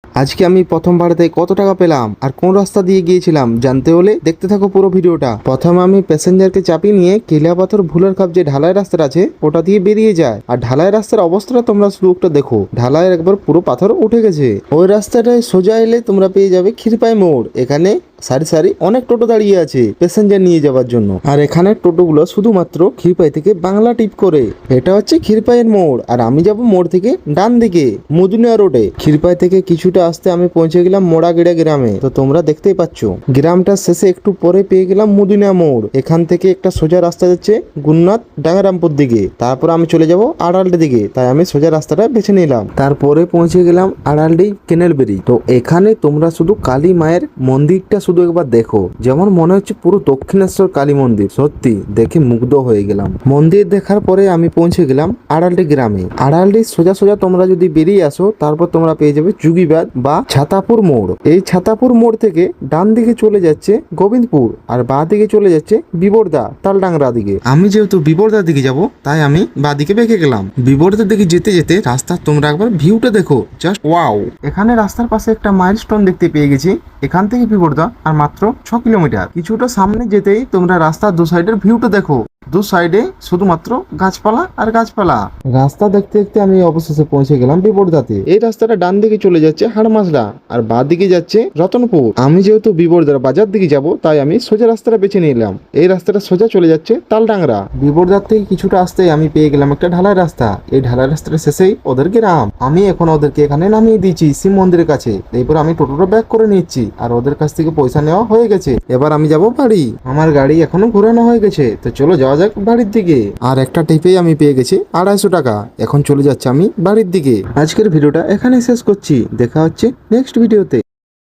আজকে আমি প্রথম ভাড়াতে কত টাকা পেলাম আর কোন রাস্তা দিয়ে গিয়েছিলাম জানতে হলে দেখতে থাকো পুরো ভিডিওটা। প্রথমে আমি প্যাসেঞ্জারকে চাপিয়ে নিয়ে কেলিয়াপাথর ভুলের খাপ যে ঢালাই রাস্তা আছে ওটা দিয়ে বেরিয়ে যায়। আর ঢালাই রাস্তার অবস্থাটা তোমরা শুধু একটা দেখো, ঢালাইয়ের একবার পুরো পাথর উঠে গেছে। ওই রাস্তাটায় সোজা এলে তোমরা পেয়ে যাবে ক্ষীরপাই মোড়। এখানে সারি সারি অনেক টোটো দাঁড়িয়ে আছে প্যাসেঞ্জার নিয়ে যাওয়ার জন্য। আর এখানে টোটোগুলো শুধুমাত্র ক্ষীরপাই থেকে বাংলা টিপ করে। এটা হচ্ছে ক্ষীরপাইয়ের মোড় আর আমি যাব মোড় থেকে ডান দিকে মদুনিয়া রোডে। ক্ষীরপাই থেকে কিছুটা আসতে আমি পৌঁছে গেলাম মোড়াগিড়া গ্রামে। তো তোমরা দেখতেই পাচ্ছ গ্রামটার শেষে একটু পরে পেয়ে গেলাম মদুনিয়া মোড়। এখান থেকে একটা সোজা রাস্তা যাচ্ছে গুন্নাথ ডাঙ্গারামপুর দিকে, তারপর আমি চলে যাব আড়ালডি দিকে, তাই আমি সোজা রাস্তাটা বেছে নিলাম। তারপরে পৌঁছে গেলাম আড়ালডি কেনেলবেরি। তো এখানে তোমরা শুধু কালী মায়ের মন্দিরটা শুধু একবার দেখো, যেমন মনে হচ্ছে পুরো দক্ষিণেশ্বর কালী মন্দির। সত্যি দেখে মুগ্ধ হয়ে গেলাম। মন্দির দেখার পরে আমি পৌঁছে গেলাম আড়ালডি গ্রামে। আড়ালডি সোজা সোজা তোমরা যদি বেরিয়ে আসো তারপর তোমরা পেয়ে যাবে যুগিবাদ বা ছাতাপুর মোড়। এই ছাতাপুর মোড় থেকে ডান দিকে চলে যাচ্ছে গোবিন্দপুর আর বাঁ দিকে চলে যাচ্ছে বিবরদা তালডাংরা দিকে। আমি যেহেতু বিবরদার দিকে যাব তাই আমি বাঁ দিকে বেঁকে গেলাম। বিবরদার দিকে যেতে যেতে রাস্তার তোমরা একবার ভিউটা দেখো, জাস্ট ওয়াও। এখানে রাস্তার পাশে একটা মাইলস্টোন দেখতে পেয়ে গেছি। এখান থেকে বিবরদা আর মাত্র 6 কিলোমিটার। কিছুটা সামনে যেতেই তোমরা রাস্তার দু সাইডের ভিউটা দেখো, দু সাইডে শুধুমাত্র গাছপালা আর গাছপালা। রাস্তা দেখতে দেখতে আমি অবশেষে পৌঁছে গেলাম বিবরদাতে। এই রাস্তাটা ডান দিকে চলে যাচ্ছে হাড়মাজরা আর বাঁ দিকে যাচ্ছে রতনপুর। আমি যেহেতু বিবরদার বাজার দিকে যাব তাই আমি সোজা রাস্তাটা বেছে নিলাম। এই রাস্তাটা সোজা চলে যাচ্ছে তালডাংরা। বিবরদার থেকে কিছুটা আসতেই আমি পেয়ে গেলাম একটা ঢালাই রাস্তা। এই ঢালাই রাস্তাটা শেষেই ওদের গ্রাম। আমি এখন ওদেরকে এখানে নামিয়ে দিয়েছি শিব মন্দিরের কাছে। এরপর আমি টোটোটা ব্যাক করে নিচ্ছি আর ওদের কাছ থেকে পয়সা নেওয়া হয়ে গেছে। এবার আমি যাব বাড়ি। আমার গাড়ি এখনো ঘোরানো হয়ে গেছে, তো চলো যাওয়া যাক বাড়ির দিকে। আর একটা টিপেই আমি পেয়ে গেছি 250 টাকা। এখন চলে যাচ্ছে আমি বাড়ির দিকে। আজকের ভিডিওটা এখানে শেষ করছি, দেখা হচ্ছে নেক্সট ভিডিওতে।